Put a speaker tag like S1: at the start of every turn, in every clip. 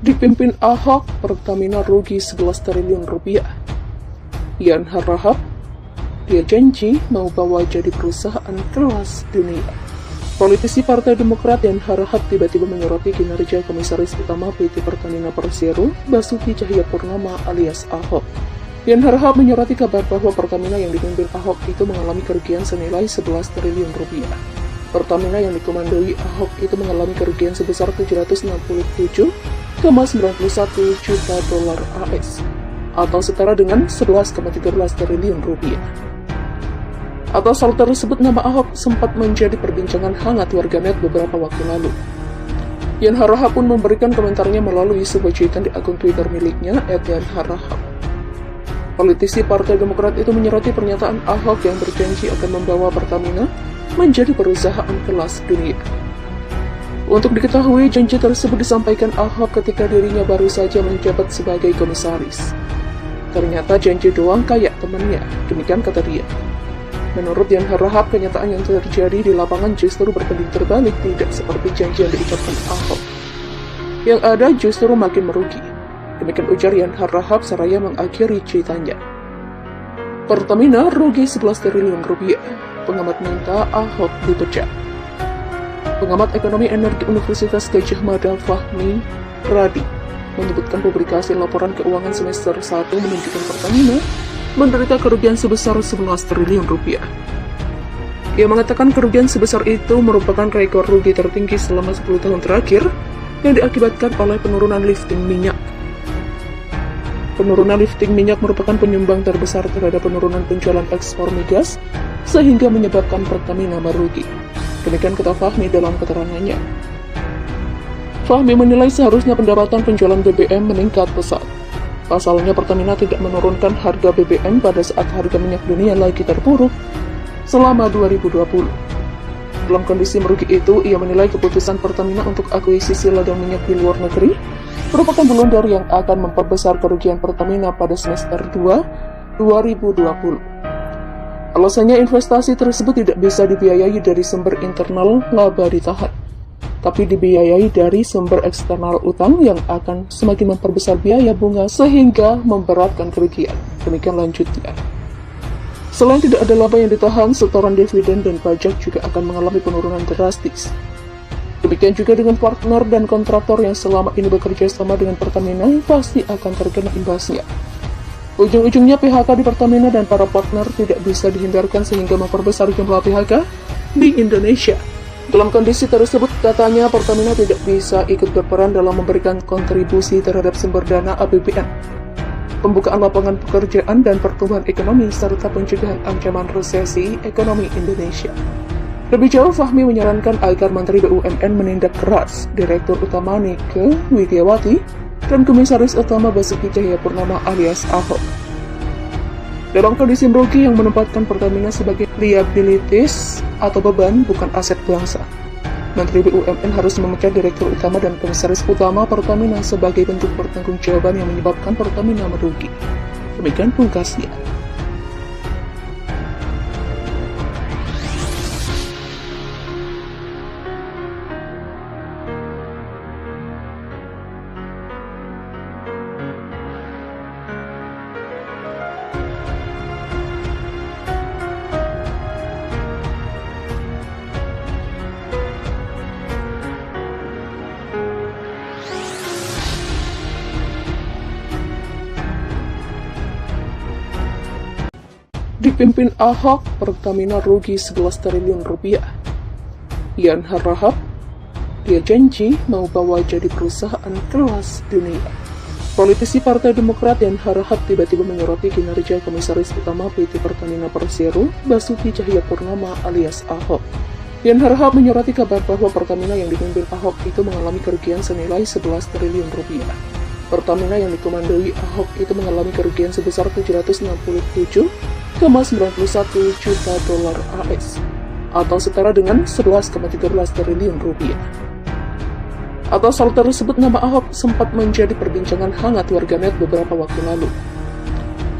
S1: Dipimpin Ahok, Pertamina rugi 11 triliun rupiah. Yan Harahap, dia janji mau bawa jadi perusahaan kelas dunia. Politisi Partai Demokrat Yan Harahap tiba-tiba menyoroti kinerja Komisaris Utama PT Pertamina Persero, Basuki Cahayapurnama alias Ahok. Yan Harahap menyoroti kabar bahwa Pertamina yang dipimpin Ahok itu mengalami kerugian senilai 11 triliun rupiah. Pertamina yang dikomandoi Ahok itu mengalami kerugian sebesar 767,91 juta dolar AS atau setara dengan 11,13 triliun rupiah. Atas hal tersebut, nama Ahok sempat menjadi perbincangan hangat warganet beberapa waktu lalu. Yan Harahap pun memberikan komentarnya melalui sebuah cuitan di akun Twitter miliknya @yanharahap. Politisi Partai Demokrat itu menyoroti pernyataan Ahok yang berjanji akan membawa Pertamina menjadi perusahaan kelas dunia. Untuk diketahui, janji tersebut disampaikan Ahok ketika dirinya baru saja menjabat sebagai komisaris. Ternyata janji doang kayak temannya, demikian kata dia. Menurut Yan Harahap, kenyataan yang terjadi di lapangan justru berbanding terbalik, tidak seperti janji yang diucapkan Ahok. Yang ada justru makin merugi. Demikian ujar Yan Harahap seraya mengakhiri ceritanya. Pertamina rugi 11 triliun rupiah. Pengamat minta Ahok dipecat. Pengamat ekonomi energi Universitas Gadjah Mada Fahmi Radi menyebutkan publikasi laporan keuangan semester 1 menunjukkan Pertamina menderita kerugian sebesar 11 triliun rupiah. Ia mengatakan kerugian sebesar itu merupakan rekor rugi tertinggi selama 10 tahun terakhir yang diakibatkan oleh penurunan lifting minyak. Penurunan lifting minyak merupakan penyumbang terbesar terhadap penurunan penjualan ekspor migas, sehingga menyebabkan Pertamina merugi. Demikian kata Fahmi dalam keterangannya. Fahmi menilai seharusnya pendapatan penjualan BBM meningkat pesat. Pasalnya Pertamina tidak menurunkan harga BBM pada saat harga minyak dunia lagi terpuruk selama 2020. Dalam kondisi merugi itu, ia menilai keputusan Pertamina untuk akuisisi ladang minyak di luar negeri merupakan blunder yang akan memperbesar kerugian Pertamina pada semester 2 2020. Alasannya investasi tersebut tidak bisa dibiayai dari sumber internal laba ditahan, tapi dibiayai dari sumber eksternal utang yang akan semakin memperbesar biaya bunga sehingga memberatkan kerugian. Demikian lanjutnya. Selain tidak ada laba yang ditahan, setoran dividen dan pajak juga akan mengalami penurunan drastis. Demikian juga dengan partner dan kontraktor yang selama ini bekerja sama dengan Pertamina pasti akan terkena imbasnya. Ujung-ujungnya PHK di Pertamina dan para partner tidak bisa dihindarkan sehingga memperbesar jumlah PHK di Indonesia. Dalam kondisi tersebut, katanya Pertamina tidak bisa ikut berperan dalam memberikan kontribusi terhadap sumber dana APBN, pembukaan lapangan pekerjaan dan pertumbuhan ekonomi, serta pencegahan ancaman resesi ekonomi Indonesia. Lebih jauh, Fahmi menyarankan agar Menteri BUMN menindak keras Direktur Utama Nike Widiawati dan Komisaris Utama Basuki Cahayapurnama alias Ahok. Dalam kondisi merugi yang menempatkan Pertamina sebagai liabilities atau beban, bukan aset bangsa, Menteri BUMN harus memecat Direktur Utama dan Komisaris Utama Pertamina sebagai bentuk pertanggungjawaban yang menyebabkan Pertamina merugi. Demikian pungkasnya. Dipimpin Ahok, Pertamina rugi 11 triliun rupiah. Yan Harahap, dia janji mau bawa jadi perusahaan kelas dunia. Politisi Partai Demokrat Yan Harahap tiba-tiba menyoroti kinerja Komisaris Utama PT Pertamina Persero, Basuki Cahayapurnama alias Ahok. Yan Harahap menyoroti kabar bahwa Pertamina yang dipimpin Ahok itu mengalami kerugian senilai 11 triliun rupiah. Pertamina yang dikomandoi Ahok itu mengalami kerugian sebesar 767,91 juta dolar AS atau setara dengan 11,13 triliun rupiah. Atas hal tersebut, nama Ahok sempat menjadi perbincangan hangat warganet beberapa waktu lalu.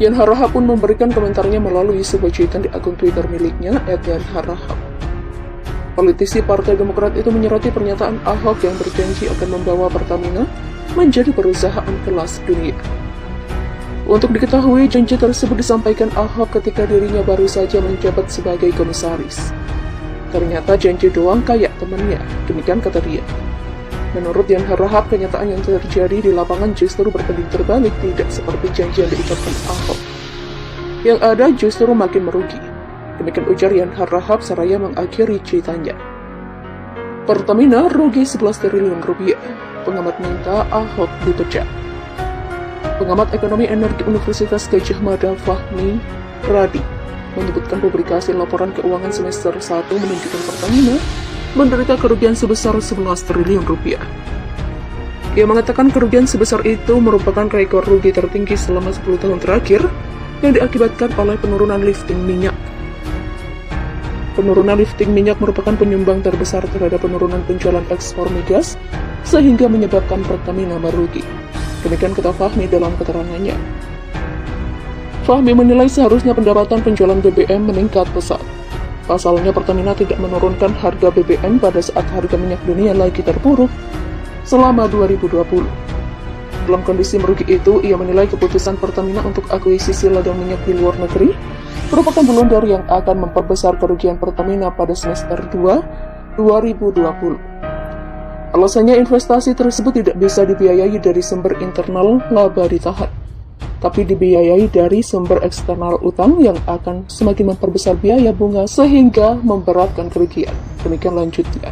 S1: Yan Harahap pun memberikan komentarnya melalui sebuah cuitan di akun Twitter miliknya @yanharahap. Politisi Partai Demokrat itu menyoroti pernyataan Ahok yang berjanji akan membawa Pertamina menjadi perusahaan kelas dunia. Untuk diketahui, janji tersebut disampaikan Ahok ketika dirinya baru saja menjabat sebagai komisaris. Ternyata janji doang kayak temannya, demikian kata dia. Menurut Yan Harahap, kenyataan yang terjadi di lapangan justru berbanding terbalik, tidak seperti janji yang diucapkan Ahok. Yang ada justru makin merugi. Demikian ujar Yan Harahap seraya mengakhiri ceritanya. Pertamina rugi 11 triliun rupiah. Pengamat minta Ahok dipecat. Pengamat ekonomi energi Universitas Gadjah Mada Fahmi Radi menyebutkan publikasi laporan keuangan semester 1 menunjukkan Pertamina menderita kerugian sebesar 11 triliun rupiah. Ia mengatakan kerugian sebesar itu merupakan rekor rugi tertinggi selama 10 tahun terakhir yang diakibatkan oleh penurunan lifting minyak. Penurunan lifting minyak merupakan penyumbang terbesar terhadap penurunan penjualan ekspor migas, sehingga menyebabkan Pertamina merugi. Demikian kata Fahmi dalam keterangannya. Fahmi menilai seharusnya pendapatan penjualan BBM meningkat pesat. Pasalnya Pertamina tidak menurunkan harga BBM pada saat harga minyak dunia lagi terpuruk selama 2020. Dalam kondisi merugi itu, ia menilai keputusan Pertamina untuk akuisisi ladang minyak di luar negeri merupakan blunder yang akan memperbesar kerugian Pertamina pada semester 2 2020. Alasannya investasi tersebut tidak bisa dibiayai dari sumber internal laba ditahan, tapi dibiayai dari sumber eksternal utang yang akan semakin memperbesar biaya bunga sehingga memberatkan kerugian. Demikian lanjutnya.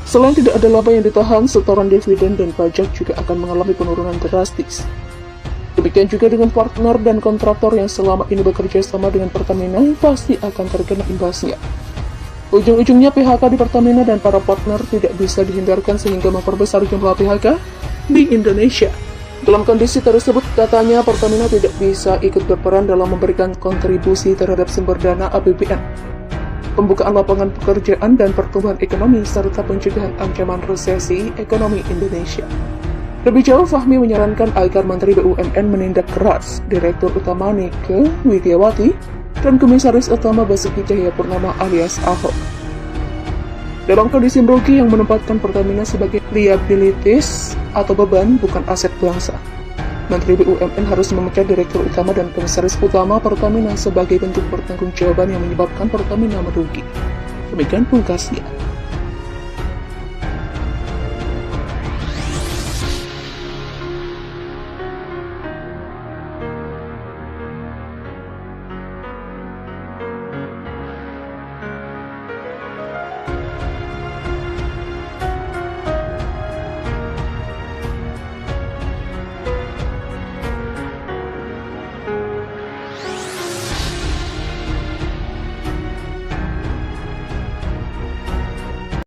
S1: Selain tidak ada laba yang ditahan, setoran dividen dan pajak juga akan mengalami penurunan drastis. Demikian juga dengan partner dan kontraktor yang selama ini bekerja sama dengan Pertamina pasti akan terkena imbasnya. Ujung-ujungnya PHK di Pertamina dan para partner tidak bisa dihindarkan sehingga memperbesar jumlah PHK di Indonesia. Dalam kondisi tersebut, katanya Pertamina tidak bisa ikut berperan dalam memberikan kontribusi terhadap sumber dana APBN, pembukaan lapangan pekerjaan dan pertumbuhan ekonomi, serta pencegahan ancaman resesi ekonomi Indonesia. Lebih jauh, Fahmi menyarankan agar Menteri BUMN menindak keras Direktur Utama Nike Widiawati dan Komisaris Utama Basuki Cahayapurnama alias Ahok. Dalam kondisi merugi yang menempatkan Pertamina sebagai liabilities atau beban, bukan aset bangsa, Menteri BUMN harus memecat Direktur Utama dan Komisaris Utama Pertamina sebagai bentuk pertanggungjawaban yang menyebabkan Pertamina merugi. Demikian pungkasnya.